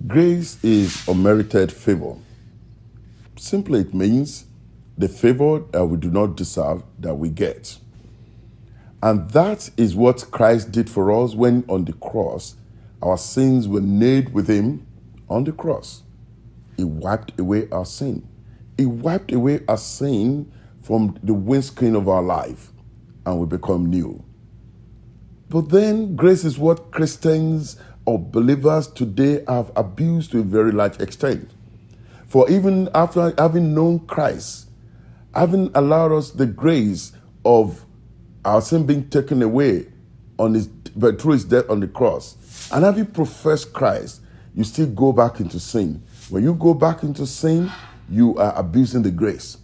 Grace is unmerited favor. Simply, it means the favor that we do not deserve that we get. And that is what Christ did for us when on the cross, our sins were nailed with him on the cross. He wiped away our sin. He wiped away our sin from the windscreen of our life, and we become new. But then grace is what Christians or believers today have abused to a very large extent. For even after having known Christ, having allowed us the grace of our sin being taken away but through his death on the cross, and having professed Christ, you still go back into sin. When you go back into sin, you are abusing the grace.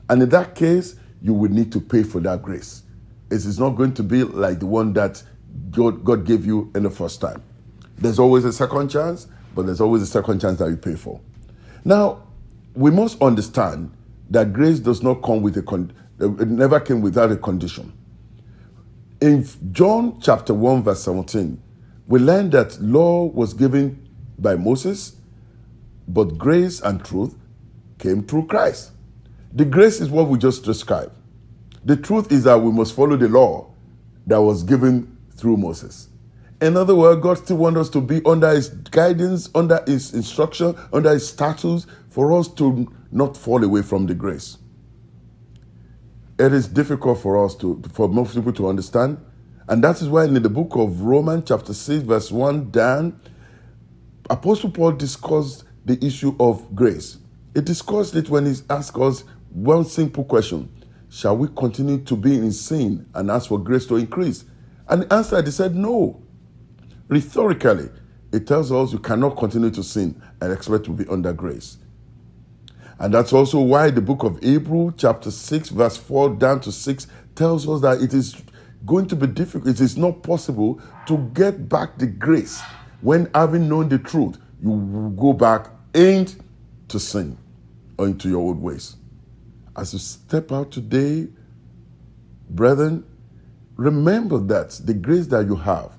And in that case, you will need to pay for that grace. It is not going to be like the one that God gave you in the first time. There's always a second chance, but there's always a second chance that you pay for. Now, we must understand that grace does not come with it never came without a condition. In John chapter 1, verse 17, we learn that law was given by Moses, but grace and truth came through Christ. The grace is what we just described. The truth is that we must follow the law that was given through Moses. In other words, God still wants us to be under his guidance, under his instruction, under his statutes, for us to not fall away from the grace. It is difficult for most people to understand. And that is why in the book of Romans chapter 6, verse 1 down, Apostle Paul discussed the issue of grace. He discussed it when he asked us one simple question: shall we continue to be in sin and ask for grace to increase? And the answer, he said, no. Rhetorically, it tells us you cannot continue to sin and expect to be under grace. And that's also why the book of Hebrews chapter 6, verse 4 down to 6 tells us that it is going to be difficult. It is not possible to get back the grace when, having known the truth, you will go back into sin or into your old ways. As you step out today, brethren, remember that the grace that you have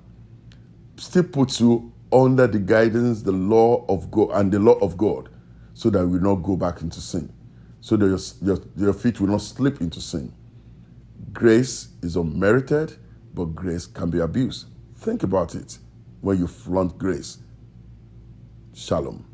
still puts you under the guidance, the law of God and the law of God, so that you will not go back into sin, so that your feet will not slip into sin. Grace is unmerited, but grace can be abused. Think about it when you flaunt grace. Shalom.